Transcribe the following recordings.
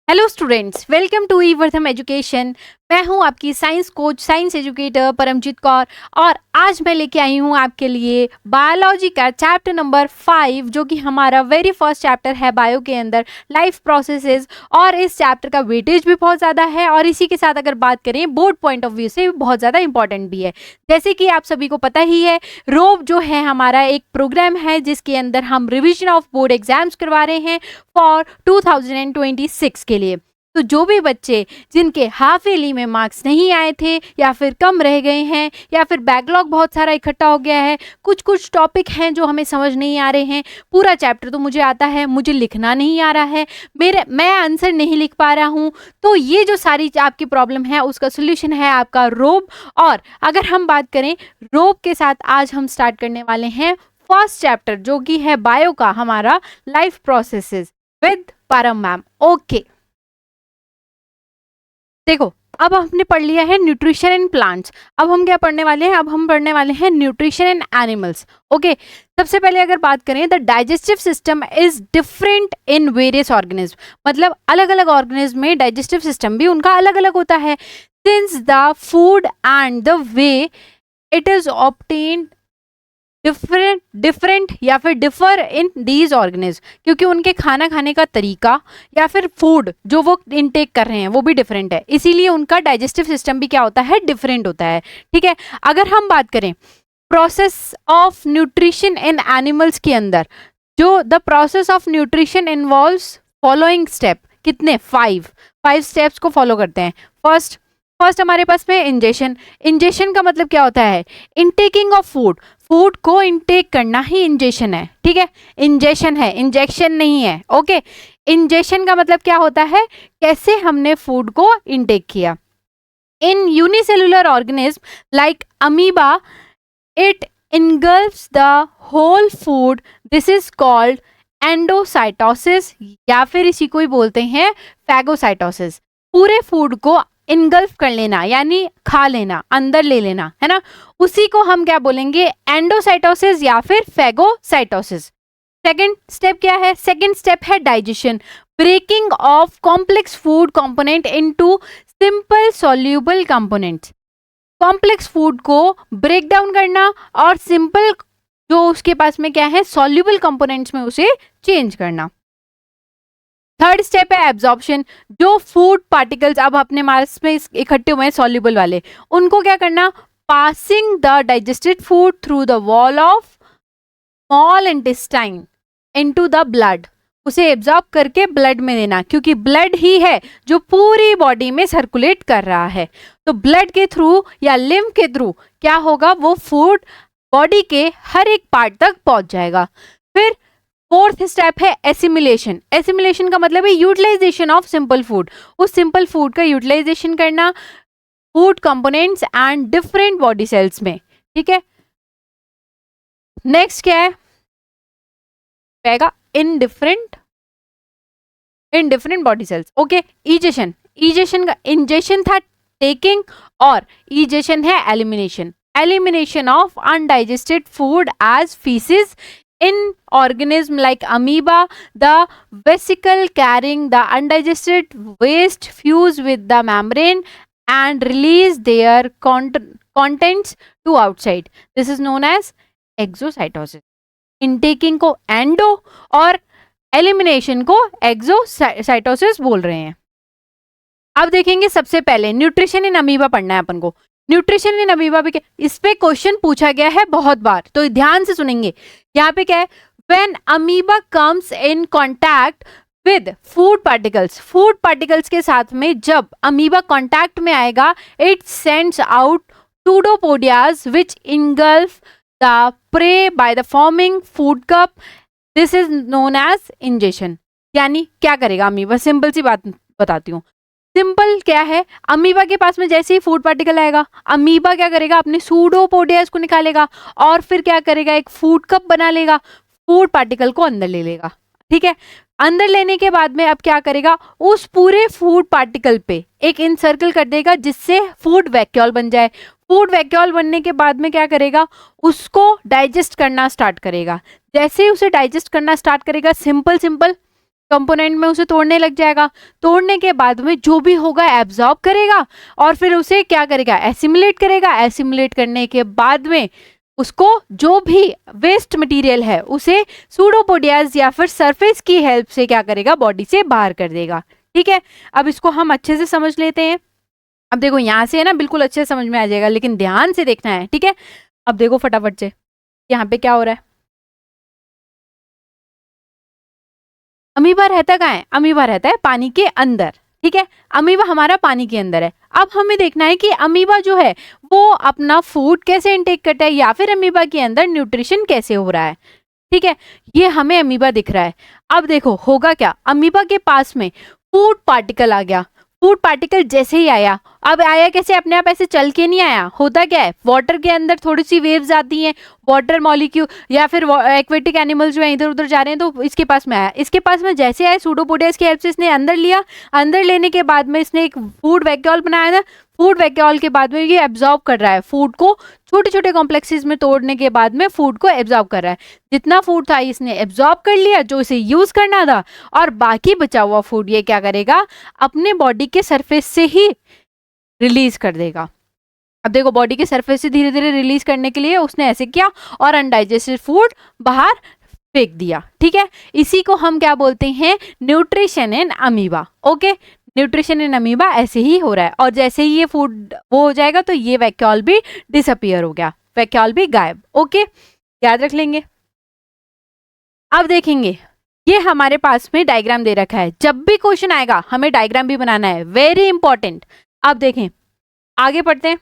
Hello students, welcome to Evardham education. मैं हूं आपकी science coach, science educator Paramjeet Kaur और आज मैं लेके आई हूं आपके लिए बायोलॉजी का चैप्टर नंबर 5 जो कि हमारा वेरी फर्स्ट चैप्टर है बायो के अंदर, लाइफ प्रोसेसेस। और इस चैप्टर का वेटेज भी बहुत ज़्यादा है और इसी के साथ अगर बात करें बोर्ड पॉइंट ऑफ व्यू से बहुत ज़्यादा इंपॉर्टेंट भी है। जैसे कि आप सभी को पता ही है, रोब जो है हमारा एक प्रोग्राम है जिसके अंदर हम रिविजन ऑफ बोर्ड एग्जाम्स करवा रहे हैं फॉर 2026 के लिए। तो जो भी बच्चे जिनके हाफ ईयरली में मार्क्स नहीं आए थे या फिर कम रह गए हैं या फिर बैकलॉग बहुत सारा इकट्ठा हो गया है, कुछ टॉपिक हैं जो हमें समझ नहीं आ रहे हैं, पूरा चैप्टर तो मुझे आता है, मुझे लिखना नहीं आ रहा है, मैं आंसर नहीं लिख पा रहा हूँ, तो ये जो सारी आपकी प्रॉब्लम है उसका सोल्यूशन है आपका रोब। और अगर हम बात करें रोब के साथ, आज हम स्टार्ट करने वाले हैं फर्स्ट चैप्टर जो कि है बायो का हमारा लाइफ प्रोसेसेस विद परम मैम। ओके, देखो अब हमने पढ़ लिया है न्यूट्रिशन इन प्लांट्स। अब हम क्या पढ़ने वाले हैं? अब हम पढ़ने वाले हैं न्यूट्रिशन इन एनिमल्स। ओके, सबसे पहले अगर बात करें, the digestive system is different in various organism. मतलब अलग अलग ऑर्गेनिज्म में डाइजेस्टिव सिस्टम भी उनका अलग अलग होता है। Since the food and the way it is obtained different या फिर डिफर इन दीज ऑर्गेनिज्म, क्योंकि उनके खाना खाने का तरीका या फिर फूड जो वो इनटेक कर रहे हैं वो भी डिफरेंट है, इसीलिए उनका डाइजेस्टिव सिस्टम भी क्या होता है? डिफरेंट होता है। ठीक है, अगर हम बात करें process of nutrition in animals के अंदर, जो the process of nutrition involves following step, कितने? 5 स्टेप्स को फॉलो करते हैं। फर्स्ट हमारे पास में इंजेशन का मतलब क्या होता है? इनटेकिंग ऑफ फूड को इनटेक करना ही इंजेशन है। ठीक है, इंजेशन है, इंजेक्शन नहीं है। ओके, इंजेशन का मतलब क्या होता है? कैसे हमने फूड को इनटेक किया। इन unicellular organism like amoeba it engulfs the whole food, this is called endocytosis या फिर इसी को ही बोलते हैं फैगोसाइटोसिस। पूरे फूड को इनगल्फ कर लेना यानी खा लेना, अंदर ले लेना, है ना, उसी को हम क्या बोलेंगे? एंडोसाइटोसिस या फिर फैगोसाइटोसिस। सेकेंड स्टेप क्या है? सेकेंड स्टेप है digestion, breaking of complex food component into simple soluble components. Complex food को ब्रेक डाउन करना और सिंपल जो उसके पास में क्या है, सॉल्यूबल कंपोनेंट्स में उसे चेंज करना। थर्ड स्टेप है एब्जॉर्प्शन, जो फूड पार्टिकल्स अब अपने मास में इकट्ठे हुए हैं सॉल्यूबल वाले, उनको क्या करना? Passing the digested food through the wall of small intestine into the blood, उसे एब्जॉर्ब करके ब्लड में देना, क्योंकि ब्लड ही है जो पूरी बॉडी में सर्कुलेट कर रहा है। तो ब्लड के थ्रू या लिम्फ के थ्रू क्या होगा? वो फूड बॉडी के हर एक पार्ट तक पहुंच जाएगा। फिर फोर्थ स्टेप है एसिमिलेशन। एसिमिलेशन का मतलब है यूटिलाइजेशन ऑफ सिंपल फूड, उस सिंपल फूड का यूटिलाइजेशन करना food components and different body cells में। ठीक है, नेक्स्ट क्या है? In different body cells. Okay, egestion का इंजेशन था टेकिंग और इजेशन है elimination of undigested food as faeces in organism like amoeba, the vesicle carrying the undigested waste fuse with the membrane and release their contents to outside. This is known as exocytosis. Intaking को endo और elimination को exocytosis बोल रहे हैं। अब देखेंगे सबसे पहले न्यूट्रिशन इन अमीबा पढ़ना है अपन को। न्यूट्रिशन इन अमीबा पे इस पे क्वेश्चन पूछा गया है बहुत बार, तो ध्यान से सुनेंगे। यहाँ पे क्या है? When amoeba comes in contact with food particles के साथ में जब अमीबा कांटेक्ट में आएगा, it sends out pseudopodias which engulf the prey by the forming food cup. This is known as ingestion. यानी क्या करेगा अमीबा? सिंपल सी बात बताती हूँ। सिंपल क्या है? अमीबा के पास में जैसे ही फूड पार्टिकल आएगा, अमीबा क्या करेगा? अपने सूडोपोडियाज को निकालेगा और फिर क्या करेगा? एक फूड कप बना लेगा, फूड पार्टिकल को अंदर ले लेगा। ठीक है, अंदर लेने के बाद में अब क्या करेगा? उस पूरे फूड पार्टिकल पे एक इनसर्कल कर देगा जिससे फूड वैक्यूल बन जाए। फूड वैक्यूल बनने के बाद में क्या करेगा? उसको डाइजेस्ट करना स्टार्ट करेगा। जैसे ही उसे डाइजेस्ट करना स्टार्ट करेगा, सिंपल कंपोनेंट में उसे तोड़ने लग जाएगा। तोड़ने के बाद में जो भी होगा एब्जॉर्ब करेगा और फिर उसे क्या करेगा, एसिमुलेट करेगा। एसिमुलेट करने के बाद में उसको जो भी वेस्ट मटेरियल है उसे सूडोपोडियाज या फिर सरफेस की हेल्प से क्या करेगा, बॉडी से बाहर कर देगा। ठीक है, अब इसको हम अच्छे से समझ लेते हैं। अब देखो यहाँ से है ना बिल्कुल अच्छे से समझ में आ जाएगा, लेकिन ध्यान से देखना है। ठीक है, अब देखो फटाफट से यहाँ पे क्या हो रहा है। अमीबा रहता कहाँ है, अमीबा रहता है पानी के अंदर। ठीक है, अमीबा हमारा पानी के अंदर है। अब हमें देखना है कि अमीबा जो है वो अपना फूड कैसे इनटेक करता है या फिर अमीबा के अंदर न्यूट्रिशन कैसे हो रहा है। ठीक है, ये हमें अमीबा दिख रहा है। अब देखो होगा क्या, अमीबा के पास में फूड पार्टिकल आ गया। फूड पार्टिकल जैसे ही आया, अब आया कैसे, अपने आप ऐसे चल के नहीं आया। होता क्या है, वाटर के अंदर थोड़ी सी वेव्स आती हैं, वाटर मॉलिक्यूल या फिर एक्वेटिक एनिमल्स जो है इधर उधर जा रहे हैं, तो इसके पास में आया। इसके पास में जैसे आया, सूडोपोडियास की हेल्प से इसने अंदर लिया। अंदर लेने के बाद में इसने एक फूड वैक्यूल बनाया था। फूड वैक्यूल के बाद में ये एब्जॉर्ब कर रहा है फूड को, छोटे छोटे कॉम्प्लेक्सेस में तोड़ने के बाद में फूड को एब्जॉर्ब कर रहा है। जितना फूड था इसने एब्जॉर्ब कर लिया जो इसे यूज करना था, और बाकी बचा हुआ फूड ये क्या करेगा, अपने बॉडी के सरफेस से ही रिलीज कर देगा। अब देखो बॉडी के सरफेस से धीरे धीरे रिलीज करने के लिए उसने ऐसे किया और अनडाइजेस्टेड फूड बाहर फेंक दिया। ठीक है, इसी को हम क्या बोलते हैं, nutrition in amoeba. Okay, nutrition in amoeba ऐसे ही हो रहा है, और जैसे ही ये फूड वो हो जाएगा तो ये वैक्यूल भी डिसअपियर हो गया, वैक्यूल भी गायब। ओके, याद रख लेंगे। अब देखेंगे ये हमारे पास में डायग्राम दे रखा है। जब भी क्वेश्चन आएगा हमें डायग्राम भी बनाना है, वेरी इंपॉर्टेंट। अब देखें, आगे पढ़ते हैं।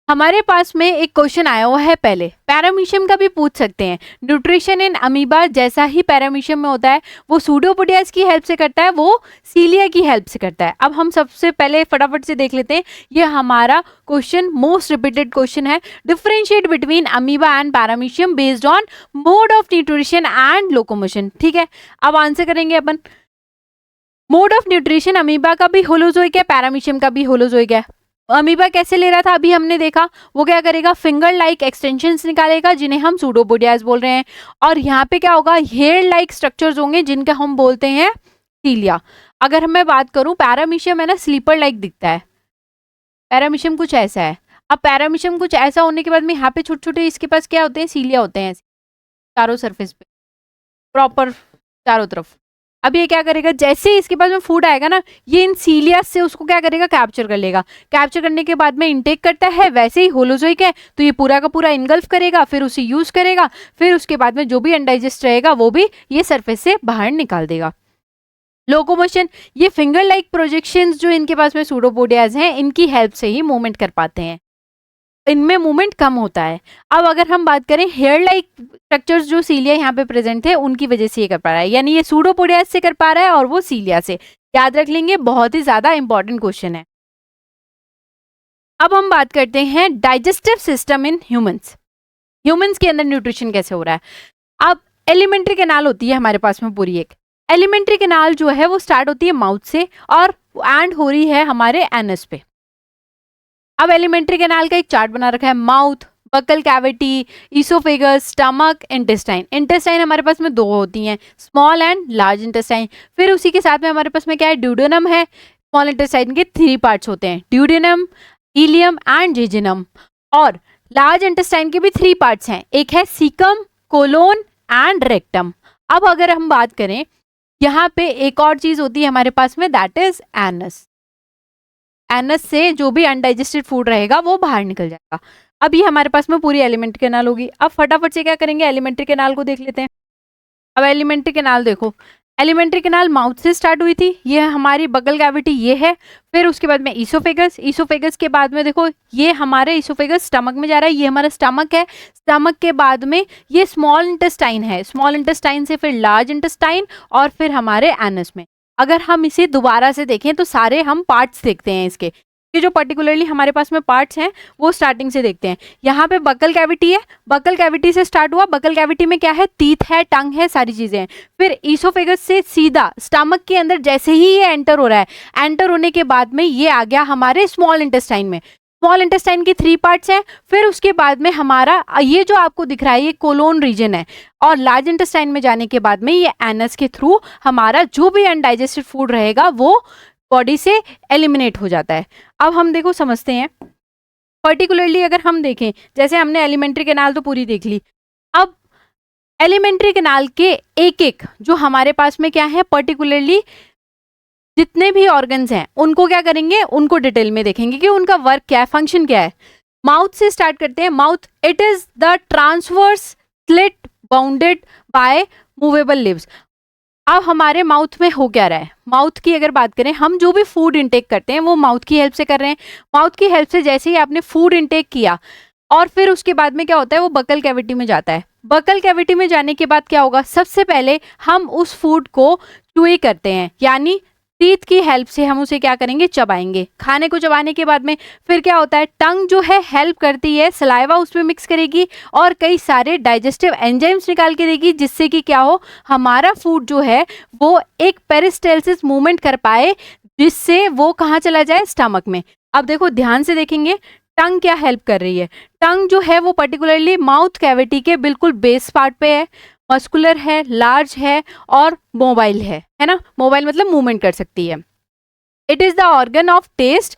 हमारे पास में एक क्वेश्चन आया हुआ है, पहले पैरामीशियम का भी पूछ सकते हैं। न्यूट्रिशन इन अमीबा जैसा ही पैरामीशियम में होता है, वो सूडोपोडियास की हेल्प से करता है, वो सीलिया की हेल्प से करता है। अब हम सबसे पहले फटाफट से देख लेते हैं, ये हमारा क्वेश्चन मोस्ट रिपीटेड क्वेश्चन है। Differentiate between amoeba and paramecium based on mode of nutrition and locomotion. ठीक है, अब आंसर करेंगे अपन। मोड ऑफ न्यूट्रिशन अमीबा का भी होलोजोइक है, पैरामीशियम का भी होलोजोइक है। अमीबा कैसे ले रहा था अभी हमने देखा, वो क्या करेगा, फिंगर लाइक एक्सटेंशंस निकालेगा जिन्हें हम सूडोपोडियास बोल रहे हैं, और यहाँ पे क्या होगा, हेयर लाइक स्ट्रक्चर्स होंगे जिनका हम बोलते हैं सीलिया। अगर मैं बात करूं, पैरामीशियम है ना स्लीपर लाइक दिखता है, पैरामीशियम कुछ ऐसा है। अब पैरामीशियम कुछ ऐसा होने के बाद में यहाँ पे छोटे छोटे इसके पास क्या होते हैं, सीलिया होते हैं चारों सरफेस पे, प्रॉपर चारों तरफ। अब ये क्या करेगा, जैसे ही इसके पास में फूड आएगा ना, ये इन सीलिया से उसको क्या करेगा, कैप्चर कर लेगा। कैप्चर करने के बाद में इनटेक करता है। वैसे ही होलोजोइक है तो ये पूरा का पूरा इनगल्फ करेगा, फिर उसे यूज करेगा, फिर उसके बाद में जो भी अनडाइजेस्ट रहेगा वो भी ये सरफेस से बाहर निकाल देगा। लोकोमोशन, ये फिंगर लाइक प्रोजेक्शंस जो इनके पास में सूडोपोडियाज हैं, इनकी हेल्प से ही मूवमेंट कर पाते हैं, इनमें मूवमेंट कम होता है। अब अगर हम बात करें हेयर लाइक स्ट्रक्चर्स जो सीलिया यहाँ पे प्रेजेंट थे, उनकी वजह से ये कर पा रहा है, यानी ये सूडोपोडियाज से कर पा रहा है और वो सीलिया से। याद रख लेंगे, बहुत ही ज्यादा इंपॉर्टेंट क्वेश्चन है। अब हम बात करते हैं digestive system in humans. Humans के अंदर न्यूट्रिशन कैसे हो रहा है। अब एलिमेंट्री कैनाल होती है हमारे पास में पूरी एक। एलिमेंट्री कैनाल जो है वो स्टार्ट होती है माउथ से और एंड हो रही है हमारे एनस पे। अब एलिमेंट्री कैनाल का एक चार्ट बना रखा है, mouth, buccal cavity, oesophagus, stomach, intestine. Intestine हमारे पास में दो होती हैं, स्मॉल एंड लार्ज इंटेस्टाइन। फिर उसी के साथ में हमारे पास में क्या है, ड्यूडेनम है। स्मॉल इंटेस्टाइन के 3 पार्ट्स होते हैं, ड्यूडेनम, इलियम एंड जेजुनम। और लार्ज इंटेस्टाइन के भी 3 पार्ट्स हैं, एक है सीकम, कोलोन एंड रेक्टम। अब अगर हम बात करें, यहाँ पे एक और चीज होती है हमारे पास में, दैट इज एनस। एनस से जो भी अनडाइजेस्टेड फूड रहेगा वो बाहर निकल जाएगा। अब ये हमारे पास में पूरी एलिमेंट्री कैनाल होगी। अब फटाफट से क्या करेंगे, एलिमेंट्री कैनाल को देख लेते हैं। अब एलिमेंट्री कैनाल देखो, एलिमेंट्री कैनाल माउथ से स्टार्ट हुई थी, ये हमारी बकल कैविटी ये है। फिर उसके बाद में इसोफेगस, इसोफेगस के बाद में देखो ये हमारे इसोफेगस स्टमक में जा रहा है, ये हमारा स्टमक है। स्टमक के बाद में ये स्मॉल इंटेस्टाइन है, स्मॉल इंटेस्टाइन से फिर लार्ज इंटेस्टाइन और फिर हमारे एनस में। अगर हम इसे दोबारा से देखें तो सारे हम पार्ट्स देखते हैं इसके, ये जो पर्टिकुलरली हमारे पास में पार्ट्स हैं वो स्टार्टिंग से देखते हैं। यहाँ पे बकल कैविटी है, बकल कैविटी से स्टार्ट हुआ। बकल कैविटी में क्या है, टीथ है, टंग है, सारी चीजें हैं। फिर ईसोफेगस से सीधा स्टमक के अंदर जैसे ही ये एंटर हो रहा है, एंटर होने के बाद में ये आ गया हमारे स्मॉल इंटेस्टाइन में। स्मॉल इंटेस्टाइन की 3 पार्ट्स हैं, फिर उसके बाद में हमारा ये जो आपको दिख रहा है ये कोलोन रीजन है, और लार्ज इंटेस्टाइन में जाने के बाद में ये एनस के थ्रू हमारा जो भी अनडाइजेस्टेड फूड रहेगा वो बॉडी से एलिमिनेट हो जाता है। अब हम देखो समझते हैं, पर्टिकुलरली अगर हम देखें, जैसे हमने एलिमेंट्री कैनाल तो पूरी देख ली, अब एलिमेंट्री कैनाल के एक एक जो हमारे पास में क्या है, पर्टिकुलरली जितने भी ऑर्गन्स हैं उनको क्या करेंगे, उनको डिटेल में देखेंगे कि उनका वर्क क्या है, फंक्शन क्या है। माउथ से स्टार्ट करते हैं। Mouth, it is the transverse slit bounded by movable lips. अब हमारे माउथ में हो क्या रहा है, माउथ की अगर बात करें, हम जो भी फूड इंटेक करते हैं वो माउथ की हेल्प से कर रहे हैं। माउथ की हेल्प से जैसे ही आपने फूड इंटेक किया और फिर उसके बाद में क्या होता है, वो बकल कैविटी में जाता है। बकल कैविटी में जाने के बाद क्या होगा, सबसे पहले हम उस फूड को च्यूई करते हैं, यानी टीथ की हेल्प से हम उसे क्या करेंगे, चबाएंगे। खाने को चबाने के बाद में फिर क्या होता है, टंग जो है हेल्प करती है, सलाइवा उसमें मिक्स करेगी और कई सारे डाइजेस्टिव एंजाइम्स निकाल के देगी, जिससे कि क्या हो, हमारा फूड जो है वो एक पेरिस्टालसिस मूवमेंट कर पाए, जिससे वो कहाँ चला जाए, स्टमक में। अब देखो ध्यान से देखेंगे, टंग क्या हेल्प कर रही है। टंग जो है वो पर्टिकुलरली माउथ कैविटी के बिल्कुल बेस पार्ट पे है, मस्कुलर है, लार्ज है और मोबाइल है ना। मोबाइल मतलब मूवमेंट कर सकती है। It is the organ of taste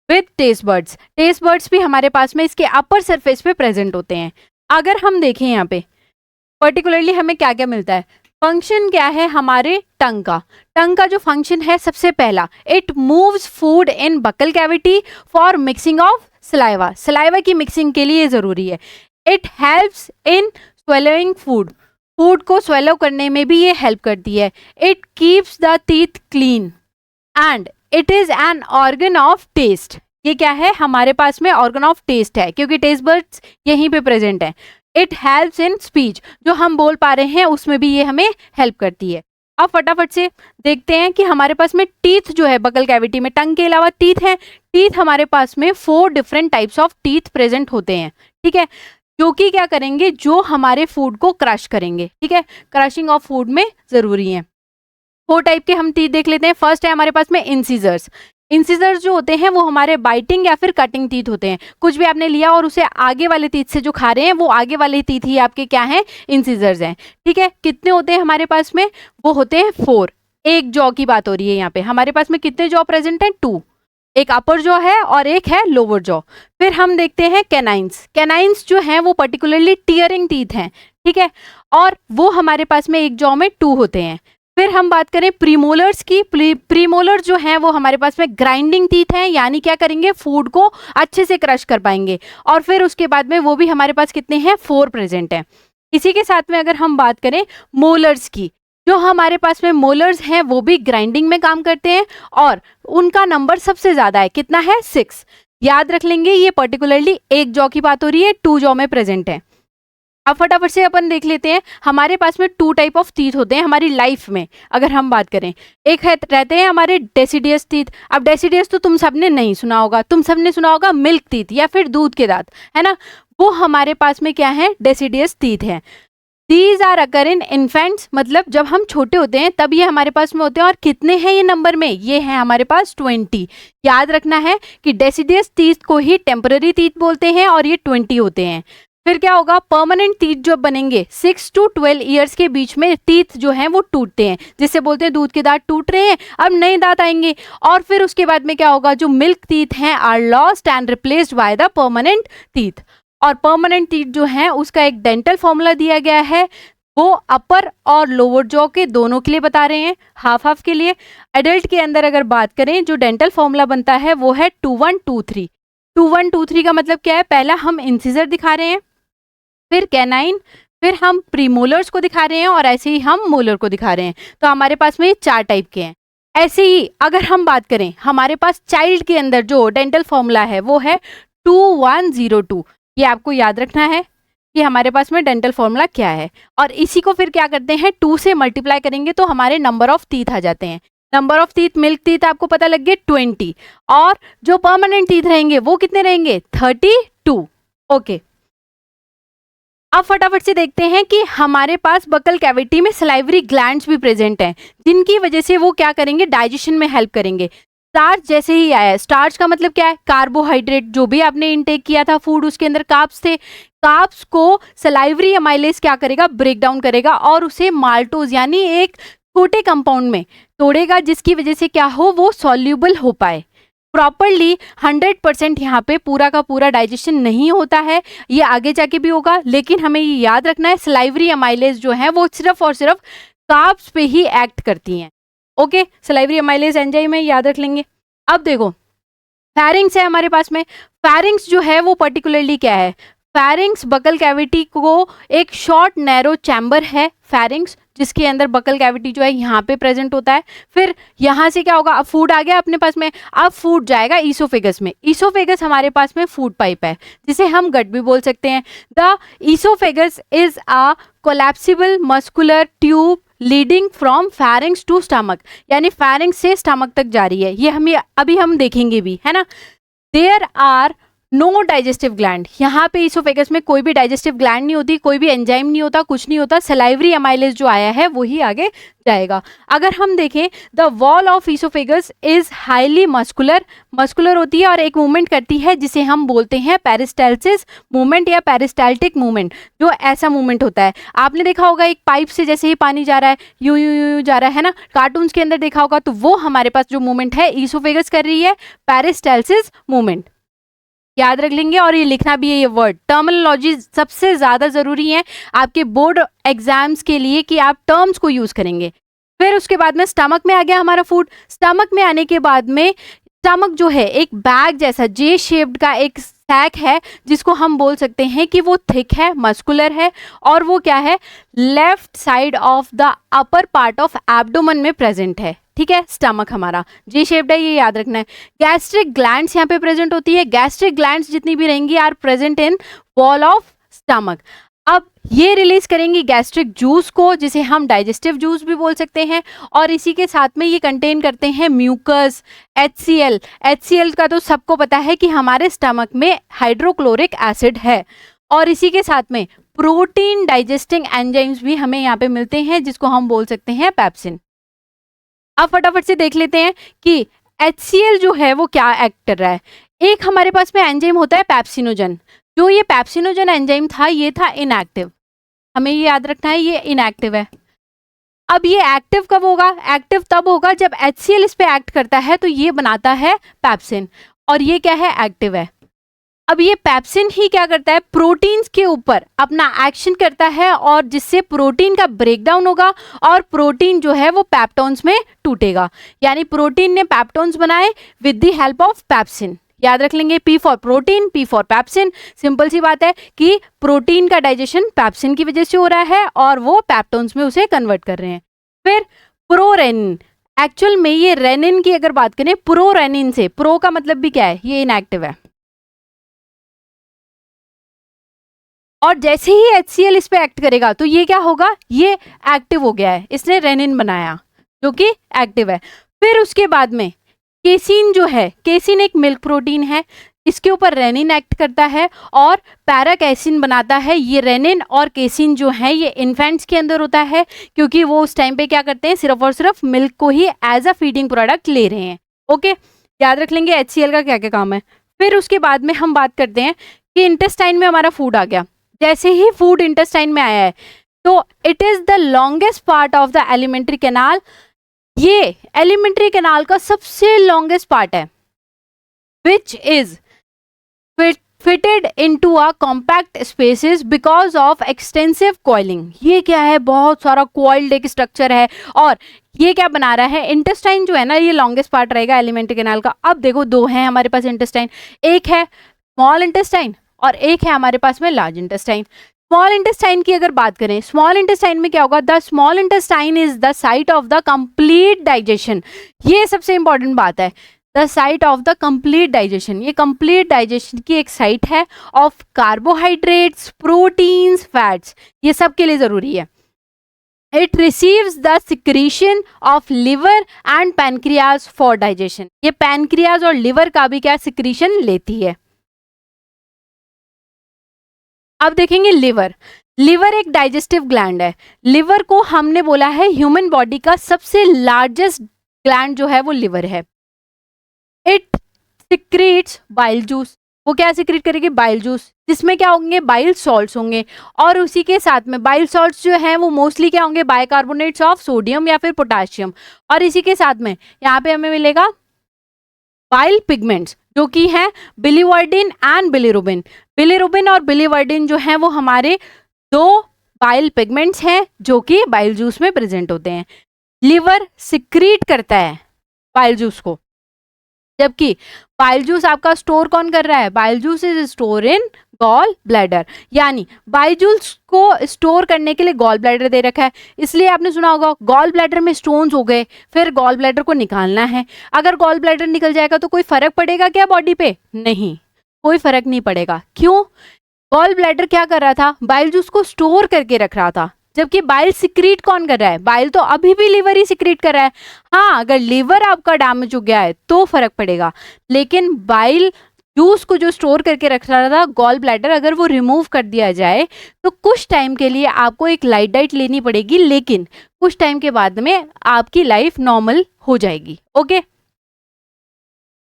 with taste buds. Taste buds भी हमारे पास में इसके अपर सरफेस पे प्रेजेंट होते हैं। अगर हम देखें यहाँ पे पर्टिकुलरली हमें क्या क्या मिलता है, फंक्शन क्या है हमारे टंग का। टंग का जो फंक्शन है, सबसे पहला, it moves food in buccal cavity for mixing of saliva. Saliva की मिक्सिंग के लिए जरूरी है। It helps in swallowing food, food को स्वेलो करने में भी ये हेल्प करती है। It keeps the teeth clean and it is an organ of taste. ये क्या है, हमारे पास में ऑर्गन ऑफ टेस्ट है, क्योंकि टेस्ट बर्ड्स यहीं पे प्रेजेंट है। इट हेल्प्स इन स्पीच, जो हम बोल पा रहे हैं उसमें भी ये हमें हेल्प करती है। अब फटाफट से देखते हैं कि हमारे पास में टीथ जो है बकल कैविटी में, टंग के अलावा टीथ है। टीथ हमारे पास में 4 different types of teeth present होते हैं, ठीक है, जो कि क्या करेंगे, जो हमारे फूड को क्रश करेंगे, ठीक है, क्रशिंग ऑफ फूड में जरूरी है। 4 टाइप के हम टीथ देख लेते हैं। फर्स्ट है हमारे पास में इंसिजर्स। इंसिजर्स जो होते हैं वो हमारे बाइटिंग या फिर कटिंग टीथ होते हैं। कुछ भी आपने लिया और उसे आगे वाले टीथ से जो खा रहे हैं, वो आगे वाले टीथ ही आपके क्या हैं, इंसिजर्स हैं, ठीक है। कितने होते हैं हमारे पास में, वो होते हैं 4। एक जॉ की बात हो रही है यहाँ पे, हमारे पास में कितने जॉ प्रेजेंट हैं, 2। एक अपर जॉ है और एक है लोअर जॉ। फिर हम देखते हैं कैनाइंस। कैनाइंस जो हैं वो पर्टिकुलरली टीयरिंग टीथ हैं, ठीक है, और वो हमारे पास में एक जॉ में 2 होते हैं। फिर हम बात करें प्रीमोलर्स की। प्रीमोलर जो हैं वो हमारे पास में ग्राइंडिंग टीथ हैं, यानी क्या करेंगे, फूड को अच्छे से क्रश कर पाएंगे। और फिर उसके बाद में वो भी हमारे पास कितने हैं, 4 प्रेजेंट हैं। इसी के साथ में अगर हम बात करें मोलर्स की, जो हमारे पास में मोलर्स हैं वो भी ग्राइंडिंग में काम करते हैं और उनका नंबर सबसे ज्यादा है, कितना है, 6। याद रख लेंगे, ये पर्टिकुलरली एक जॉ की बात हो रही है, 2 जॉ में प्रेजेंट है। अब फटाफट से अपन देख लेते हैं, हमारे पास में 2 टाइप ऑफ टीथ होते हैं हमारी लाइफ में। अगर हम बात करें, एक है रहते हैं हमारे डेसिडियस टीथ। अब डेसिडियस तो तुम सबने नहीं सुना होगा, तुम सबने सुना होगा मिल्क टीथ या फिर दूध के दांत, है ना। वो हमारे पास में क्या है, डेसिडियस टीथ है। These are occur in infants, मतलब जब हम छोटे होते हैं तब ये हमारे पास में होते हैं। और कितने हैं ये नंबर में, ये है हमारे पास 20। याद रखना है कि डेसिडियस टीथ को ही टेम्पररी टीथ बोलते हैं और ये 20 होते हैं। फिर क्या होगा, परमानेंट टीथ जब बनेंगे 6 to 12 ईयर्स के बीच में टीथ जो हैं वो टूटते हैं, जिससे बोलते हैं दूध के दांत टूट रहे हैं, अब नए दांत आएंगे। और फिर उसके बाद में क्या होगा, जो मिल्क टीथ हैं are lost and replaced by the permanent teeth. और परमानेंट टीथ जो है उसका एक डेंटल फॉर्मूला दिया गया है, वो अपर और लोअर जॉ के दोनों के लिए बता रहे हैं, हाफ हाफ के लिए। एडल्ट के अंदर अगर बात करें, जो डेंटल फॉर्मूला बनता है वो है 2123। 2123 का मतलब क्या है, पहला हम इंसिजर दिखा रहे हैं, फिर कैनाइन, फिर हम प्रीमोलर्स को दिखा रहे हैं और ऐसे ही हम मोलर को दिखा रहे हैं। तो हमारे पास में 4 टाइप के हैं। ऐसे ही अगर हम बात करें, हमारे पास चाइल्ड के अंदर जो डेंटल फॉर्मूला है वो है 2102। ये आपको याद रखना है कि हमारे पास में डेंटल फॉर्मूला क्या है। और इसी को फिर क्या करते हैं, 2 से मल्टीप्लाई करेंगे तो हमारे नंबर ऑफ टीथ आ जाते हैं। Number of teeth, milk teeth आपको पता लग गए 20, और जो परमानेंट टीथ रहेंगे वो कितने रहेंगे, 32। ओके, अब फटाफट से देखते हैं कि हमारे पास बकल कैविटी में सलाइवरी ग्लैंड्स भी प्रेजेंट हैं, जिनकी वजह से वो क्या करेंगे, डाइजेशन में हेल्प करेंगे। स्टार्च जैसे ही आया है, स्टार्च का मतलब क्या है, कार्बोहाइड्रेट, जो भी आपने इनटेक किया था फूड उसके अंदर कार्ब्स थे, कार्ब्स को सलाइवरी अमाइलेज क्या करेगा, ब्रेक डाउन करेगा और उसे माल्टोज यानी एक छोटे कंपाउंड में तोड़ेगा, जिसकी वजह से क्या हो, वो सॉल्यूबल हो पाए प्रॉपरली। 100% यहाँ पे पूरा का पूरा डाइजेशन नहीं होता है, ये आगे जाके भी होगा, लेकिन हमें ये याद रखना है सलाइवरी अमाइलेज जो है वो सिर्फ और सिर्फ कार्ब्स पे ही एक्ट करती हैं। ओके, सलाइवरी अमाइलेज एंजाइम है, याद रख लेंगे। अब देखो फेरिंग्स है हमारे पास में, फेरिंग्स जो है वो पर्टिकुलरली क्या है, फेरिंग्स बकल कैविटी को एक शॉर्ट नैरो चैम्बर है फेरिंग्स, जिसके अंदर बकल कैविटी जो है यहाँ पे प्रेजेंट होता है। फिर यहाँ से क्या होगा, अब फूड आ गया अपने पास में, अब फूड जाएगा ईसोफेगस में। ईसोफेगस हमारे पास में फूड पाइप है, जिसे हम गट भी बोल सकते हैं। The oesophagus is a collapsible muscular tube leading from pharynx to stomach, यानी फेरिंग्स से स्टमक तक जा रही है, ये हमें अभी हम देखेंगे भी, है ना। There are no digestive gland, यहाँ पे ईसोफेगस में कोई भी डाइजेस्टिव ग्लैंड नहीं होती, कोई भी एंजाइम नहीं होता, कुछ नहीं होता, सलाइवरी अमाइलेज जो आया है वही आगे जाएगा। अगर हम देखें the wall of oesophagus is highly muscular होती है और एक मूवमेंट करती है जिसे हम बोलते हैं पेरिस्टाल्सिस मूवमेंट या पेरिस्टाल्टिक मूवमेंट, जो ऐसा मूवमेंट होता है। आपने देखा होगा एक पाइप से जैसे ही पानी जा रहा है, यू यू यू जा रहा है ना, कार्टून्स के अंदर देखा होगा, तो वो हमारे पास जो मूवमेंट है ईसोफेगस कर रही है, पेरिस्टाल्सिस मूवमेंट, याद रख लेंगे। और ये लिखना भी है, ये वर्ड टर्मिनोलॉजी सबसे ज्यादा जरूरी है आपके बोर्ड एग्जाम्स के लिए कि आप टर्म्स को यूज करेंगे। फिर उसके बाद में स्टमक में आ गया हमारा फूड, स्टमक में आने के बाद में स्टमक जो है एक बैग जैसा जे शेप्ड का एक सैक है, जिसको हम बोल सकते हैं कि वो थिक है, मस्कुलर है, और वो क्या है, left side of the upper part of abdomen में प्रेजेंट है। ठीक है, स्टमक हमारा जी शेप्ड है, ये याद रखना है। गैस्ट्रिक ग्लैंड्स यहाँ पे प्रेजेंट होती है, गैस्ट्रिक ग्लैंड्स जितनी भी रहेंगी are present in wall of stomach. अब ये रिलीज करेंगी गैस्ट्रिक जूस को, जिसे हम डाइजेस्टिव जूस भी बोल सकते हैं, और इसी के साथ में ये कंटेन करते हैं म्यूकस, HCl। HCl का तो सबको पता है कि हमारे स्टमक में हाइड्रोक्लोरिक एसिड है, और इसी के साथ में प्रोटीन डाइजेस्टिंग एंजाइम्स भी हमें यहाँ पे मिलते हैं, जिसको हम बोल सकते हैं पेप्सिन। अब फटाफट से देख लेते हैं कि HCl जो है वो क्या एक्ट कर रहा है। एक हमारे पास में एंजाइम होता है पेप्सिनोजन, जो ये पेप्सिनोजन एंजाइम था ये था इनएक्टिव, हमें ये याद रखना है ये इनएक्टिव है। अब ये एक्टिव कब होगा, एक्टिव तब होगा जब HCl इस पे एक्ट करता है, तो ये बनाता है पेप्सिन, और ये क्या है, एक्टिव है। अब ये पेप्सिन ही क्या करता है, प्रोटीन्स के ऊपर अपना एक्शन करता है, और जिससे प्रोटीन का ब्रेकडाउन होगा और प्रोटीन जो है वो पेप्टोन्स में टूटेगा, यानी प्रोटीन ने पेप्टोन्स बनाए with the help of pepsin. याद रख लेंगे, P for protein, P for pepsin. Simple सी बात है कि प्रोटीन का डाइजेशन पेप्सिन की वजह से हो रहा है और वो पेप्टोन्स में उसे कन्वर्ट कर रहे हैं। फिर प्रोरेनिन, एक्चुअल में ये रेनिन की अगर बात करें, प्रोरेनिन से, प्रो का मतलब भी क्या है, ये इनएक्टिव है, और जैसे ही HCl इस पे एक्ट करेगा तो ये क्या होगा, ये एक्टिव हो गया है, इसने रेनिन बनाया जो कि एक्टिव है। फिर उसके बाद में केसिन जो है, केसिन एक मिल्क प्रोटीन है, इसके ऊपर रेनिन एक्ट करता है और पैराकैसिन बनाता है। ये रेनिन और केसिन जो है ये इन्फेंट्स के अंदर होता है, क्योंकि वो उस टाइम पे क्या करते हैं, सिर्फ और सिर्फ मिल्क को ही एज अ फीडिंग प्रोडक्ट ले रहे हैं। ओके, याद रख लेंगे HCl का क्या क्या काम है। फिर उसके बाद में हम बात करते हैं कि इंटेस्टाइन में हमारा फूड आ गया। जैसे ही फूड इंटेस्टाइन में आया है तो it is the longest part of the alimentary canal, ये एलिमेंट्री कैनाल का सबसे लॉन्गेस्ट पार्ट है, which is fitted into a compact spaces because of extensive coiling। ये क्या है, बहुत सारा coiled एक स्ट्रक्चर है, और ये क्या बना रहा है, इंटेस्टाइन जो है ना, ये लॉन्गेस्ट पार्ट रहेगा एलिमेंट्री कैनाल का। अब देखो दो हैं हमारे पास इंटेस्टाइन, एक है स्मॉल इंटेस्टाइन और एक है हमारे पास में लार्ज इंटेस्टाइन। स्मॉल इंटेस्टाइन की अगर बात करें, स्मॉल इंटेस्टाइन में क्या होगा, the small intestine is the site of the complete digestion. ये सबसे इंपॉर्टेंट बात है, the site of the complete digestion. ये कंप्लीट डाइजेशन की एक साइट है ऑफ कार्बोहाइड्रेट्स, प्रोटीन्स, फैट्स, ये सब के लिए जरूरी है। It receives the secretion of liver and pancreas for digestion. ये पैनक्रियाज और लिवर का भी क्या सिक्रीशन लेती है। अब देखेंगे लिवर। लिवर एक डाइजेस्टिव ग्लैंड है। लिवर को हमने बोला है ह्यूमन बॉडी का सबसे लार्जेस्ट ग्लैंड जो है वो लिवर है। इट सिक्रीट्स बाइल जूस, वो क्या सिक्रीट करेगी, बाइल जूस, जिसमें क्या होंगे, बाइल सॉल्ट्स होंगे। और उसी के साथ में बाइल सॉल्ट्स जो हैं वो मोस्टली क्या होंगे, बाइकार्बोनेट्स ऑफ सोडियम या फिर पोटाशियम। और इसी के साथ में यहाँ पे हमें मिलेगा बाइल पिगमेंट्स, जो कि हैं बिलीवर्डिन एंड बिलीरुबिन। बिलीरुबिन और बिलीवर्डिन जो हैं वो हमारे दो बाइल पिगमेंट्स हैं जो कि बाइल जूस में प्रेजेंट होते हैं। लिवर सिक्रीट करता है बाइल जूस को, जबकि बाइल जूस आपका स्टोर कौन कर रहा है, bile juice is store in gall bladder, यानी बाइल जूस को स्टोर करने के लिए गॉल ब्लैडर दे रखा है। इसलिए आपने सुना होगा गॉल ब्लैडर में स्टोन्स हो गए, फिर गॉल ब्लैडर को निकालना है। अगर गॉल ब्लैडर निकल जाएगा तो कोई फर्क पड़ेगा क्या बॉडी पे, नहीं, कोई फर्क नहीं पड़ेगा। क्यों, गॉल ब्लैडर क्या कर रहा था, बाइल जूस को स्टोर करके रख रहा था, जबकि बाइल सिक्रीट कौन कर रहा है, बाइल तो अभी भी लिवर ही सिक्रीट कर रहा है। हाँ, अगर लिवर आपका डैमेज हो गया है तो फर्क पड़ेगा, लेकिन बाइल जूस को जो स्टोर करके रख रहा था गॉल ब्लैडर, अगर वो रिमूव कर दिया जाए तो कुछ टाइम के लिए आपको एक लाइट डाइट लेनी पड़ेगी, लेकिन कुछ टाइम के बाद में आपकी लाइफ नॉर्मल हो जाएगी। Okay,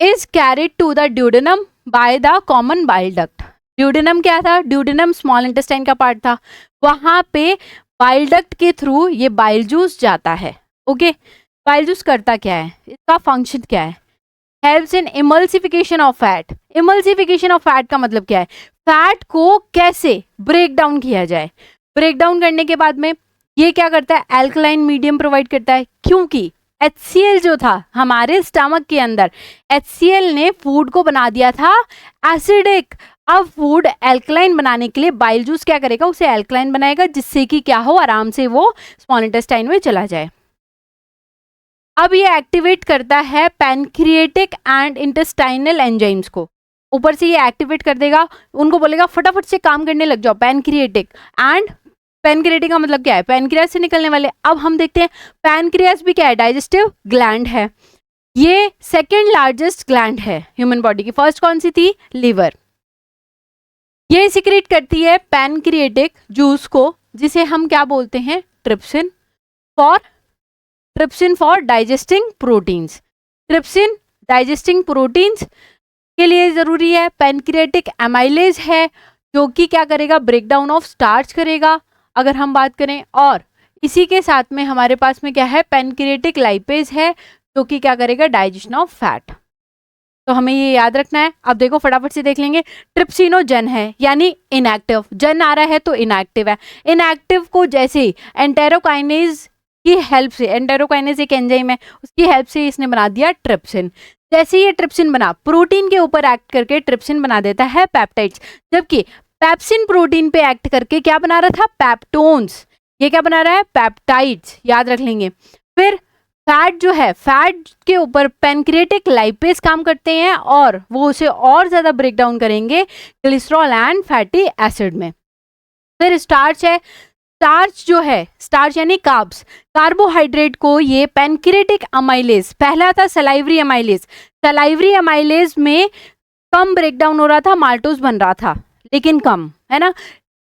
is carried to the duodenum by the common bile duct. Duodenum क्या था, ड्यूडेनम स्मॉल इंटेस्टाइन का पार्ट था, वहां पे बाइल डक्ट के थ्रू ये बाइल जूस जाता है। ओके, बाइल जूस करता क्या है, इसका फंक्शन क्या है, helps in emulsification of fat. Emulsification of fat का मतलब क्या है, फैट को कैसे ब्रेक डाउन किया जाए। ब्रेक डाउन करने के बाद में ये क्या करता है, एल्कलाइन मीडियम प्रोवाइड करता है, क्योंकि HCl जो था हमारे स्टमक के अंदर, HCl ने फूड को बना दिया था एसिडिक। अब फूड एल्कलाइन बनाने के लिए बाइल जूस क्या करेगा, उसे एल्कलाइन बनाएगा, जिससे कि क्या हो, आराम से वो स्मॉल इंटेस्टाइन में चला जाए। अब ये एक्टिवेट करता है पैनक्रिएटिक एंड इंटेस्टाइनल एंजाइम्स को, ऊपर से ये एक्टिवेट कर देगा, उनको बोलेगा फटाफट से काम करने लग जाओ। पैनक्रिएटिक एंड, पैनक्रिएटिक का मतलब क्या है, पैनक्रियास से निकलने वाले। अब हम देखते हैं पैनक्रियास भी क्या है, डाइजेस्टिव ग्लैंड है, ये सेकेंड लार्जेस्ट ग्लैंड है ह्यूमन बॉडी की, फर्स्ट कौन सी थी, लीवर। ये सिक्रेट करती है पैनक्रिएटिक जूस को, जिसे हम क्या बोलते हैं, trypsin for digesting proteins. Trypsin digesting proteins के लिए जरूरी है। पैनक्रिएटिक एमाइलेज है जो कि क्या करेगा, ब्रेक डाउन ऑफ स्टार्च करेगा अगर हम बात करें। और इसी के साथ में हमारे पास में क्या है, पैनक्रिएटिक लाइपेज है जो कि क्या करेगा, डाइजेशन ऑफ फैट। तो हमें ये याद रखना है। अब देखो फटाफट से देख लेंगे, ट्रिप्सिनोजन है यानी इनएक्टिव, जन आ रहा है तो इनएक्टिव है। इनएक्टिव को जैसे ही एंटेरोकाइनेज की हेल्प से, एंटेरोकाइनेज एक एंजाइम है, उसकी हेल्प से इसने बना दिया ट्रिप्सिन। जैसे ये ट्रिप्सिन बना, प्रोटीन के ऊपर एक्ट करके ट्रिप्सिन बना देता है पेप्टाइड्स, जबकि पेप्सिन प्रोटीन पे एक्ट करके क्या बना रहा था, पेप्टोन्स। ये क्या बना रहा है, पेप्टाइड्स, याद रख लेंगे। फिर फैट जो है, फैट के ऊपर पैनक्रिएटिक लाइपेज काम करते हैं और वो उसे और ज्यादा ब्रेक डाउन करेंगे ग्लिसरॉल एंड फैटी एसिड में। फिर स्टार्च है, स्टार्च जो है, स्टार्च यानी कार्ब्स, कार्बोहाइड्रेट को ये पैनक्रिएटिक अमाइलेज, पहला था सलाइवरी अमाइलेज, सलाइवरी अमाइलेज में कम ब्रेक डाउन हो रहा था, माल्टोज बन रहा था लेकिन कम, है ना।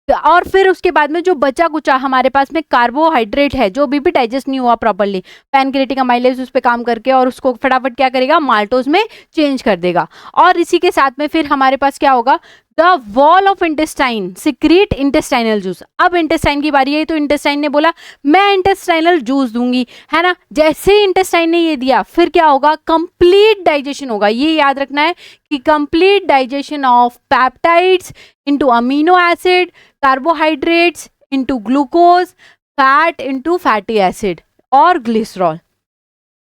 और फिर उसके बाद में जो बचा कुचा हमारे पास में कार्बोहाइड्रेट है जो भी डाइजेस्ट नहीं हुआ प्रॉपर्ली, पैनक्रिएटिक अमाइलेज उस पर काम करके और उसको फटाफट क्या करेगा, माल्टोज में चेंज कर देगा। और इसी के साथ में फिर हमारे पास क्या होगा, the wall of intestine secrete intestinal juice. अब इंटेस्टाइन की बारी है तो इंटेस्टाइन ने बोला मैं इंटेस्टाइनल जूस दूंगी, है ना। जैसे ही इंटेस्टाइन ने ये दिया फिर क्या होगा, कंप्लीट डाइजेशन होगा। ये याद रखना है कि complete digestion of peptides into amino acid, carbohydrates into glucose, fat into fatty acid और ग्लिसरॉल,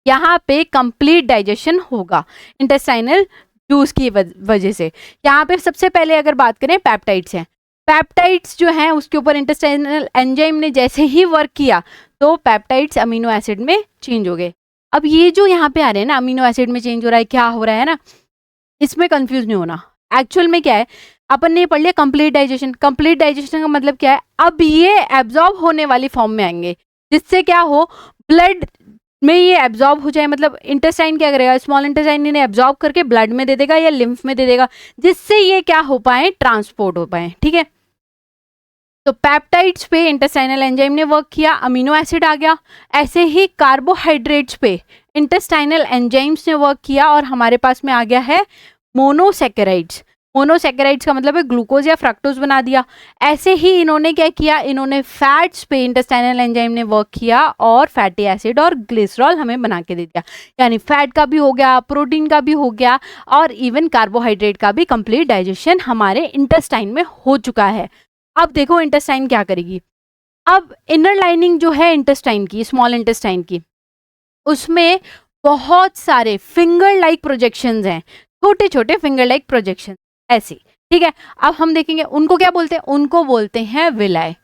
यहाँ पे कंप्लीट डाइजेशन होगा इंटेस्टाइनल जूस की वजह से। यहाँ पे सबसे पहले अगर बात करें पेप्टाइड्स हैं, पेप्टाइड्स जो हैं उसके ऊपर इंटेस्टाइनल एंजाइम ने जैसे ही वर्क किया तो पेप्टाइड्स अमीनो एसिड में चेंज हो गए। अब ये जो यहाँ पे आ रहे हैं ना, अमीनो एसिड में चेंज हो रहा है, क्या हो रहा है ना, इसमें कंफ्यूज नहीं होना। एक्चुअल में क्या है, अपन ने पढ़ लिया कंप्लीट डाइजेशन। कंप्लीट डाइजेशन का मतलब क्या है, अब ये एब्जॉर्ब होने वाली फॉर्म में आएंगे, जिससे क्या हो, ब्लड में ये एब्जॉर्ब हो जाए। मतलब इंटेस्टाइन क्या करेगा, स्मॉल इंटेस्टाइन इन्हें एब्जॉर्ब करके ब्लड में दे देगा या लिम्फ में दे देगा, जिससे ये क्या हो पाए, ट्रांसपोर्ट हो पाए। ठीक है, तो पेप्टाइड्स पे इंटेस्टाइनल एंजाइम ने वर्क किया, अमीनो एसिड आ गया। ऐसे ही कार्बोहाइड्रेट्स पे इंटेस्टाइनल एंजाइम्स ने वर्क किया और हमारे पास में आ गया है मोनोसैकेराइड्स। मोनोसैकेराइड्स का मतलब है ग्लूकोज या फ्रक्टोज बना दिया। ऐसे ही इन्होंने क्या किया, इन्होंने फैट्स पे इंटेस्टाइनल एंजाइम ने वर्क किया और फैटी एसिड और ग्लिसरॉल हमें बना के दे दिया। यानी फैट का भी हो गया, प्रोटीन का भी हो गया और इवन कार्बोहाइड्रेट का भी कंप्लीट डाइजेशन हमारे इंटेस्टाइन में हो चुका है। अब देखो इंटेस्टाइन क्या करेगी। अब इनर लाइनिंग जो है इंटेस्टाइन की, स्मॉल इंटेस्टाइन की, उसमें बहुत सारे फिंगर लाइक प्रोजेक्शंस हैं, छोटे छोटे फिंगर लाइक प्रोजेक्शन ऐसे, ठीक है। अब हम देखेंगे उनको क्या बोलते हैं, उनको बोलते हैं villi,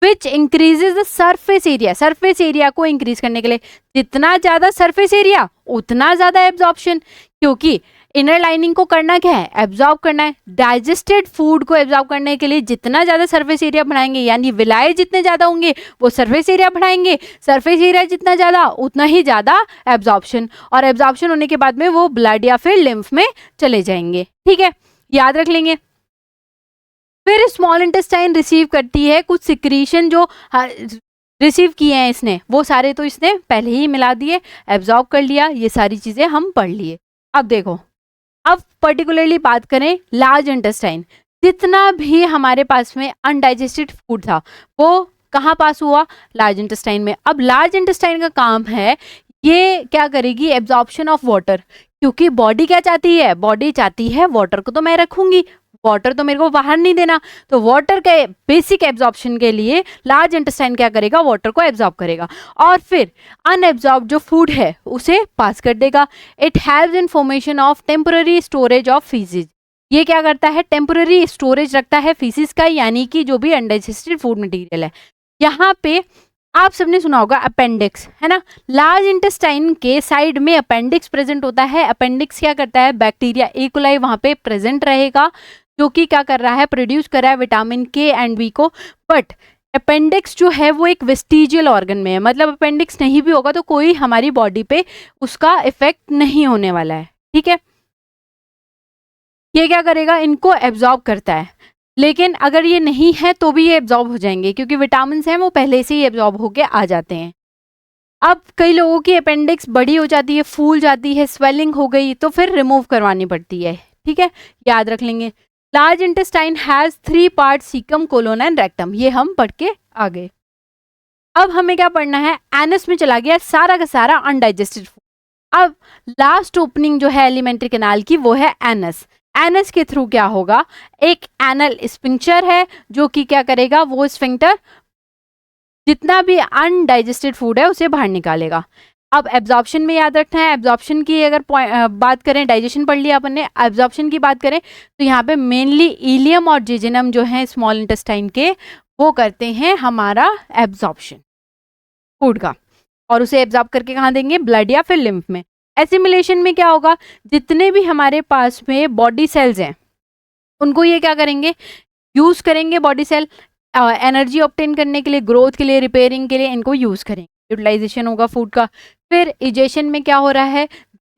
which increases the surface area. Surface area को इंक्रीज करने के लिए जितना ज्यादा सरफेस एरिया उतना ज्यादा एब्जॉर्प्शन, क्योंकि इनर लाइनिंग को करना क्या है, एब्जॉर्ब करना है। डाइजेस्टेड फूड को एब्जॉर्ब करने के लिए जितना ज्यादा सरफेस एरिया बढ़ाएंगे, यानी विलाय जितने ज्यादा होंगे वो सरफेस एरिया बढ़ाएंगे, सरफेस एरिया जितना ज्यादा उतना ही ज्यादा एब्जॉर्प्शन, और एब्जॉर्प्शन होने के बाद में वो ब्लड या फिर लिम्फ में चले जाएंगे, ठीक है, याद रख लेंगे। फिर स्मॉल इंटेस्टाइन रिसीव करती है कुछ सिक्रीशन जो रिसीव किए हैं इसने, वो सारे तो इसने पहले ही मिला दिए, एब्जॉर्ब कर लिया, ये सारी चीजें हम पढ़ लिए। अब देखो, अब पर्टिकुलरली बात करें लार्ज इंटेस्टाइन, जितना भी हमारे पास में अनडाइजेस्टेड फूड था वो कहाँ पास हुआ, लार्ज इंटेस्टाइन में। अब लार्ज इंटेस्टाइन का काम है, ये क्या करेगी, एब्जॉर्प्शन ऑफ वाटर, क्योंकि बॉडी क्या चाहती है, बॉडी चाहती है वाटर को तो मैं रखूंगी, वाटर तो मेरे को बाहर नहीं देना, तो वाटर के बेसिक एब्जॉर्प्शन के लिए लार्ज इंटेस्टाइन क्या करेगा, वाटर को एब्जॉर्ब करेगा और फिर अनएब्जॉर्ब जो फूड है उसे पास कर देगा। It helps in formation of temporary storage of faeces. ये क्या करता है, टेम्पररी स्टोरेज रखता है फीसिस का, यानी कि जो भी अनडाइजेस्टेड फूड मटेरियल है। यहाँ पे आप सबने सुना होगा अपेंडिक्स, है ना, लार्ज इंटेस्टाइन के साइड में अपेंडिक्स प्रेजेंट होता है। अपेंडिक्स क्या करता है, बैक्टीरिया इकोलाई वहां पे प्रेजेंट रहेगा, जो कि क्या कर रहा है, प्रोड्यूस कर रहा है विटामिन के एंड बी को। बट अपेंडिक्स जो है वो एक वेस्टिजियल ऑर्गन में है, मतलब अपेंडिक्स नहीं भी होगा तो कोई हमारी बॉडी पे उसका इफेक्ट नहीं होने वाला है, ठीक है। ये क्या करेगा, इनको एब्जॉर्ब करता है, लेकिन अगर ये नहीं है तो भी ये एब्जॉर्ब हो जाएंगे, क्योंकि विटामिन हैं वो पहले से ही एब्जॉर्ब होके आ जाते हैं। अब कई लोगों की अपेंडिक्स बड़ी हो जाती है, फूल जाती है, स्वेलिंग हो गई, तो फिर रिमूव करवानी पड़ती है, ठीक है, याद रख लेंगे। Large intestine has 3 part, caecum, colon and rectum, ये हम पढ़ के आ गए। अब हमें क्या पढ़ना है, एनस में चला गया सारा का सारा अनडाइजेस्टेड फूड। अब लास्ट ओपनिंग जो है एलिमेंट्री कैनाल की वो है एनस। एनस के थ्रू क्या होगा, एक एनल स्फिंक्टर है जो कि क्या करेगा, वो स्फिंक्टर जितना भी अनडाइजेस्टेड फूड है उसे बाहर निकालेगा। अब एब्जॉर्प्शन में याद रखना है, एब्जॉर्प्शन की अगर बात करें, डाइजेशन पढ़ लिया अपन ने, एब्जॉर्प्शन की बात करें तो यहाँ पे मेनली इलियम और जेजुनम जो है स्मॉल इंटेस्टाइन के, वो करते हैं हमारा एब्जॉर्प्शन फूड का, और उसे एब्जॉर्ब करके कहाँ देंगे, ब्लड या फिर लिम्फ में। एसिमिलेशन में क्या होगा, जितने भी हमारे पास में बॉडी सेल्स हैं उनको ये क्या करेंगे, यूज करेंगे, बॉडी सेल एनर्जी ऑब्टेन करने के लिए, ग्रोथ के लिए, रिपेयरिंग के लिए इनको यूज करेंगे, यूटिलाइजेशन होगा फूड का। फिर इजेशन में क्या हो रहा है,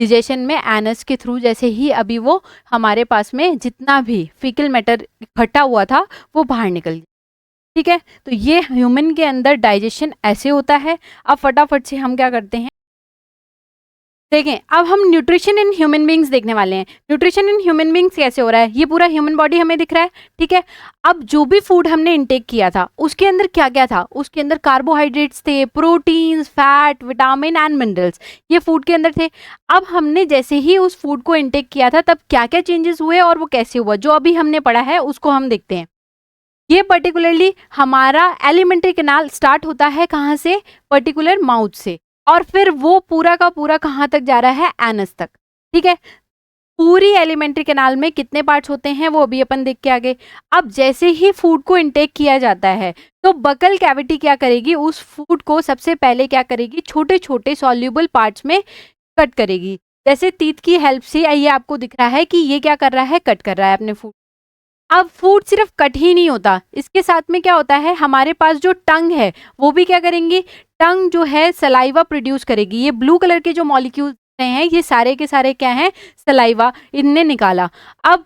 इजेशन में एनस के थ्रू जैसे ही अभी वो हमारे पास में जितना भी फीकल मैटर इकट्ठा हुआ था वो बाहर निकल गया, ठीक है। तो ये ह्यूमन के अंदर डाइजेशन ऐसे होता है। अब फटाफट से हम क्या करते हैं, देखें, अब हम न्यूट्रिशन इन ह्यूमन बींग्स देखने वाले हैं। न्यूट्रिशन इन ह्यूमन बींग्स कैसे हो रहा है, ये पूरा ह्यूमन बॉडी हमें दिख रहा है, ठीक है। अब जो भी फूड हमने इंटेक किया था उसके अंदर क्या क्या था, उसके अंदर कार्बोहाइड्रेट्स थे, proteins, fat, vitamin and minerals, ये फूड के अंदर थे। अब हमने जैसे ही उस फूड को इंटेक किया था तब क्या क्या चेंजेस हुए और वो कैसे हुआ, जो अभी हमने पढ़ा है उसको हम देखते हैं। ये पर्टिकुलरली हमारा एलिमेंट्री कैनाल स्टार्ट होता है कहाँ से, पर्टिकुलर माउथ से, और फिर वो पूरा का पूरा कहाँ तक जा रहा है, एनस तक, ठीक है। पूरी एलिमेंट्री कैनाल में कितने पार्ट्स होते हैं वो अभी अपन देख के आगे। अब जैसे ही फूड को इंटेक किया जाता है तो बकल कैविटी क्या करेगी, उस फूड को सबसे पहले क्या करेगी, छोटे छोटे सॉल्यूबल पार्ट्स में कट करेगी। जैसे टीथ की हेल्प से ये आपको दिख रहा है कि ये क्या कर रहा है, कट कर रहा है अपने फूड। अब फूड सिर्फ कट ही नहीं होता, इसके साथ में क्या होता है, हमारे पास जो टंग है वो भी क्या करेंगी, टंग जो है सलाइवा प्रोड्यूस करेगी। ये ब्लू कलर के जो मॉलिक्यूल्स हैं ये सारे के सारे क्या हैं, सलाइवा, इनने निकाला। अब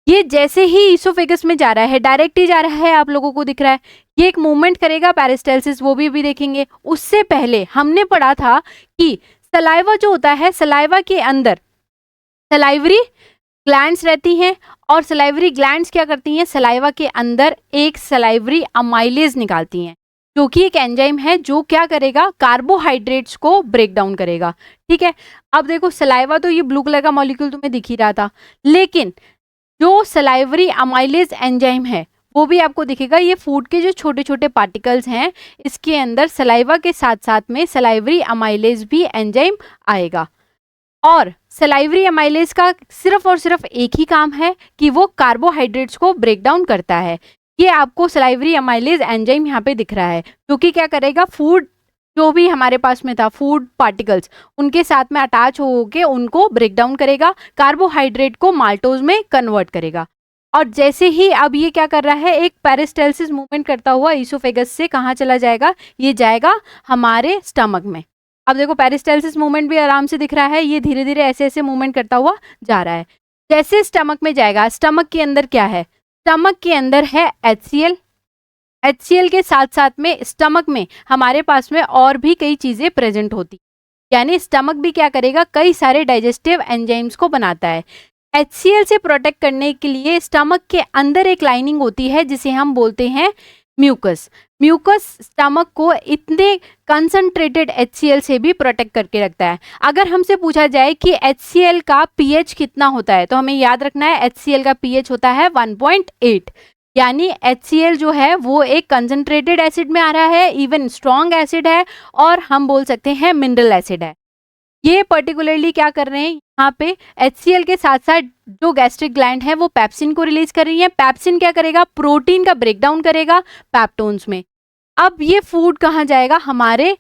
ये जैसे ही ईसोफेगस में जा रहा है, डायरेक्ट ही जा रहा है, आप लोगों को दिख रहा है, ये एक मूवमेंट करेगा पेरिस्टाल्सिस, वो भी अभी देखेंगे। उससे पहले हमने पढ़ा था कि सलाइवा जो होता है, सलाइवा के अंदर सलाइवरी ग्लैंड्स रहती हैं, और सलाइवरी ग्लैंड्स क्या करती हैं, सलाइवा के अंदर एक सलाइवरी अमाइलेज निकालती हैं, जो कि एक एंजाइम है जो क्या करेगा, कार्बोहाइड्रेट्स को ब्रेक डाउन करेगा। ठीक है, अब देखो सलाइवा तो ये ब्लू कलर का मॉलिक्यूल तुम्हें दिख ही रहा था, लेकिन जो सलाइवरी अमाइलेज एंजाइम है वो भी आपको दिखेगा। ये फूड के जो छोटे छोटे पार्टिकल्स हैं, इसके अंदर सलाइवा के साथ साथ में सलाइवरी अमाइलेज भी एंजाइम आएगा। और सलाइवरी अमाइलेज का सिर्फ और सिर्फ एक ही काम है कि वो कार्बोहाइड्रेट्स को ब्रेक डाउन करता है। ये आपको सलाइवरी अमाइलेज एंजाइम यहाँ पे दिख रहा है, जो कि क्या करेगा, फूड जो भी हमारे पास में था, फूड पार्टिकल्स, उनके साथ में अटैच होके उनको ब्रेक डाउन करेगा, कार्बोहाइड्रेट को माल्टोज में कन्वर्ट करेगा। और जैसे ही अब ये क्या कर रहा है, एक पेरिस्टाल्सिस मूवमेंट करता हुआ ईसोफेगस से कहाँ चला जाएगा, ये जाएगा हमारे स्टमक में। अब देखो पेरिस्टाल्सिस मूवमेंट भी आराम से दिख रहा है, ये धीरे धीरे ऐसे ऐसे मूवमेंट करता हुआ जा रहा है। जैसे स्टमक में जाएगा, स्टमक के अंदर क्या है, स्टमक के अंदर है HCl। HCl के साथ साथ में स्टमक में हमारे पास में और भी कई चीजें प्रेजेंट होती, यानी स्टमक भी क्या करेगा, कई सारे डाइजेस्टिव एंजाइम्स को बनाता है। HCl से प्रोटेक्ट करने के लिए स्टमक के अंदर एक लाइनिंग होती है जिसे हम बोलते हैं म्यूकस। म्यूकस स्टमक को इतने कंसंट्रेटेड HCl से भी प्रोटेक्ट करके रखता है। अगर हमसे पूछा जाए कि HCl का pH कितना होता है, तो हमें याद रखना है HCl का pH होता है 1.8, यानी HCl जो है वो एक कंसंट्रेटेड एसिड में आ रहा है, इवन स्ट्रॉन्ग एसिड है, और हम बोल सकते हैं मिनरल एसिड है। ये पर्टिकुलरली क्या कर रहे हैं यहाँ पे, HCl के साथ साथ जो गैस्ट्रिक ग्लैंड है वो पेप्सिन को रिलीज कर रही है। पेप्सिन क्या करेगा, प्रोटीन का ब्रेकडाउन करेगा पेप्टोन्स में। अब ये फूड कहाँ जाएगा, हमारे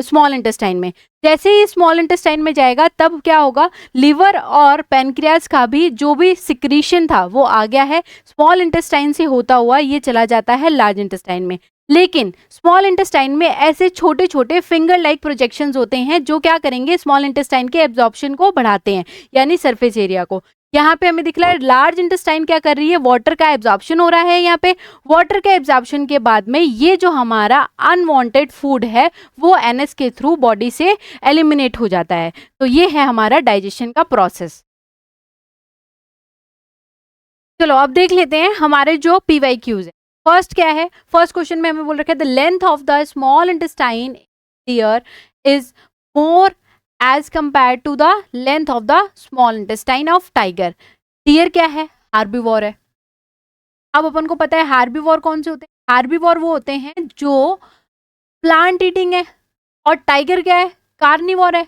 स्मॉल इंटेस्टाइन में। जैसे ही स्मॉल इंटेस्टाइन में जाएगा तब क्या होगा, लिवर और पैनक्रियाज का भी जो भी सिक्रीशन था वो आ गया है, स्मॉल इंटेस्टाइन से होता हुआ ये चला जाता है लार्ज इंटेस्टाइन में। लेकिन स्मॉल इंटेस्टाइन में ऐसे छोटे छोटे फिंगर लाइक प्रोजेक्शंस होते हैं जो क्या करेंगे, स्मॉल इंटेस्टाइन के एब्जॉर्प्शन को बढ़ाते हैं, यानी सरफेस एरिया को। यहाँ पे हमें दिख रहा है लार्ज इंटेस्टाइन क्या कर रही है, वाटर का एब्जॉर्प्शन हो रहा है। यहाँ पे वाटर के एब्जॉर्प्शन के बाद में ये जो हमारा अनवांटेड फूड है वो NS के थ्रू बॉडी से एलिमिनेट हो जाता है। तो ये है हमारा डाइजेशन का प्रोसेस। चलो अब देख लेते हैं हमारे जो PYQs है। फर्स्ट क्या है, फर्स्ट क्वेश्चन में हमें बोल रखा है the length of the small intestine deer is more as compare to the length of the small intestine of tiger. Deer क्या है, हार्बीवोर है। अब अपन को पता है हार्बीवोर कौन से होते हैं, हार्बीवोर वो होते हैं जो प्लांट ईटिंग है, और टाइगर क्या है, कार्निवोर है।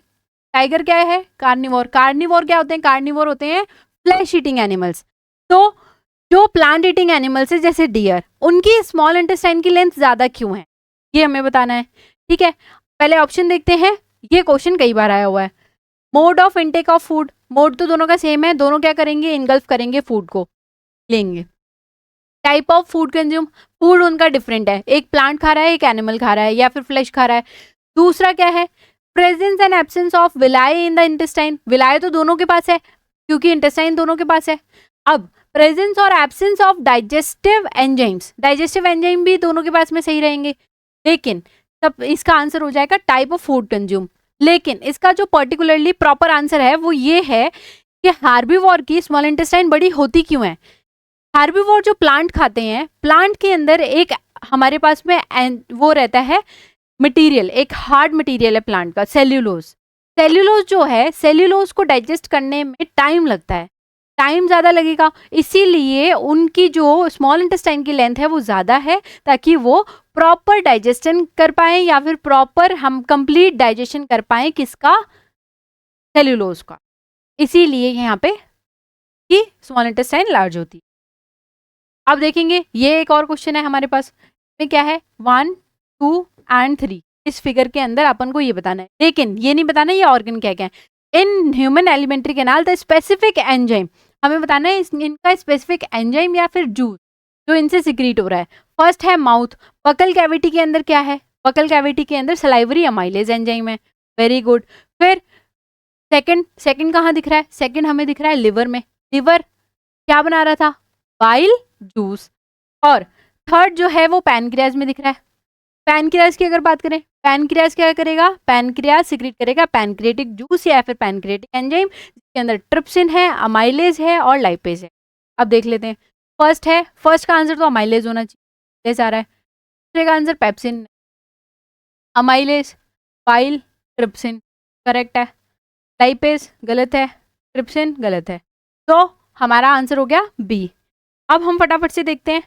टाइगर क्या है, कार्निवोर। कार्निवोर क्या होते हैं, कार्निवोर होते हैं फ्लैश ईटिंग एनिमल्स। तो जो प्लांट ईटिंग एनिमल्स है जैसे डियर, उनकी स्मॉल इंटेस्टाइन की लेंथ ज्यादा क्यों है, ये हमें बताना है। ठीक है, पहले ऑप्शन देखते हैं, ये क्वेश्चन कई बार आया हुआ है। Mode of intake of food, mode तो दोनों का सेम है, दोनों क्या करेंगे, इनगल्फ करेंगे फूड को, लेंगे। Type of food consume, food उनका डिफरेंट है, एक प्लांट खा रहा है, एक एनिमल खा रहा है, या फिर फ्लैश खा रहा है। दूसरा क्या है, presence and absence of villi in the intestine, villi तो दोनों के पास है क्योंकि इंटेस्टाइन दोनों के पास है। अब प्रेजेंस और absence of digestive enzymes, digestive enzyme भी दोनों के पास में सही रहेंगे, लेकिन तब इसका आंसर हो जाएगा टाइप ऑफ फूड कंज्यूम। लेकिन इसका जो पर्टिकुलरली प्रॉपर आंसर है वो ये है कि हार्बीवोर की स्मॉल इंटेस्टाइन बड़ी होती क्यों है। हार्बीवोर जो प्लांट खाते हैं, प्लांट के अंदर एक हमारे पास में वो रहता है मटेरियल, एक हार्ड मटेरियल है प्लांट का, सेल्यूलोज। सेल्यूलोज जो है, सेल्यूलोज को डाइजेस्ट करने में टाइम लगता है, टाइम ज़्यादा लगेगा, इसीलिए उनकी जो स्मॉल इंटेस्टाइन की लेंथ है वो ज़्यादा है, ताकि वो प्रॉपर डाइजेशन कर पाए, या फिर प्रॉपर हम कंप्लीट डाइजेशन कर पाए किसका, सेल्यूलोज का। इसीलिए यहाँ पे कि स्मॉल इंटेस्टाइन लार्ज होती है। अब देखेंगे ये एक और क्वेश्चन है हमारे पास में, क्या है 1, 2 एंड 3। इस फिगर के अंदर अपन को ये बताना है, लेकिन ये नहीं बताना ये ऑर्गन क्या क्या है। In human alimentary canal the specific enzyme, हमें बताना है इनका स्पेसिफिक एंजाइम या फिर जूस जो इनसे सिक्रीट हो रहा है। फर्स्ट है माउथ, बकल कैविटी के अंदर क्या है, बकल कैविटी के अंदर सलाइवरी अमाइलेज एंजाइम है, वेरी गुड। फिर सेकंड कहाँ दिख रहा है, सेकंड हमें दिख रहा है लिवर में। लिवर क्या बना रहा था, बाइल जूस। और थर्ड जो है वो पैनक्रियाज में दिख रहा है। पैनक्रियाज की अगर बात करें, पैनक्रियाज क्या करेगा, पैनक्रियाज सिक्रीट करेगा पैनक्रियाटिक जूस या फिर पैनक्रियाटिक एंजाइम, जिसके अंदर ट्रिप्सिन है, अमाइलेज है और लाइपेज है। अब देख लेते हैं, फर्स्ट है, फर्स्ट का आंसर तो अमाइलेज होना चाहिए, आ रहा है। दूसरे का answer pepsin, amylase, bile, trypsin correct है, लाइपेज गलत है, ट्रिप्सिन गलत है। तो हमारा आंसर हो गया बी। अब हम फटाफट से देखते हैं,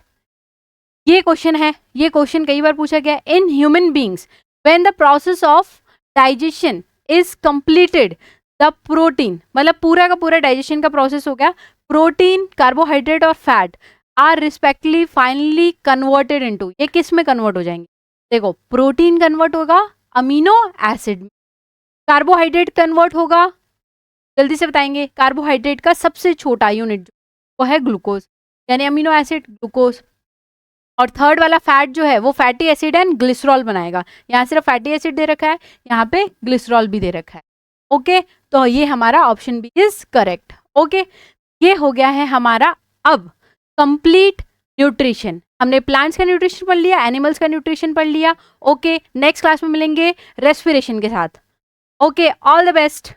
ये क्वेश्चन है, ये क्वेश्चन कई बार पूछा गया। In human beings when the process of digestion is completed the protein, मतलब पूरा का पूरा डाइजेशन का प्रोसेस हो गया, प्रोटीन, कार्बोहाइड्रेट और fat are respectively finally converted into, ये किस में कन्वर्ट हो जाएंगे, देखो प्रोटीन कन्वर्ट होगा अमीनो एसिड, कार्बोहाइड्रेट कन्वर्ट होगा, जल्दी से बताएंगे, कार्बोहाइड्रेट का सबसे छोटा यूनिट वो है ग्लूकोज, यानी अमीनो एसिड ग्लूकोज। और थर्ड वाला फैट जो है वो फैटी एसिड एंड ग्लिसरॉल बनाएगा। यहाँ सिर्फ फैटी एसिड दे रखा है, यहाँ पे ग्लिसरॉल भी दे रखा है। ओके, तो ये हमारा option B is correct. Okay, ये हो गया है हमारा अब कंप्लीट न्यूट्रिशन। हमने प्लांट्स का न्यूट्रिशन पढ़ लिया, एनिमल्स का न्यूट्रिशन पढ़ लिया। ओके, नेक्स्ट क्लास में मिलेंगे रेस्पिरेशन के साथ। Okay, all the best.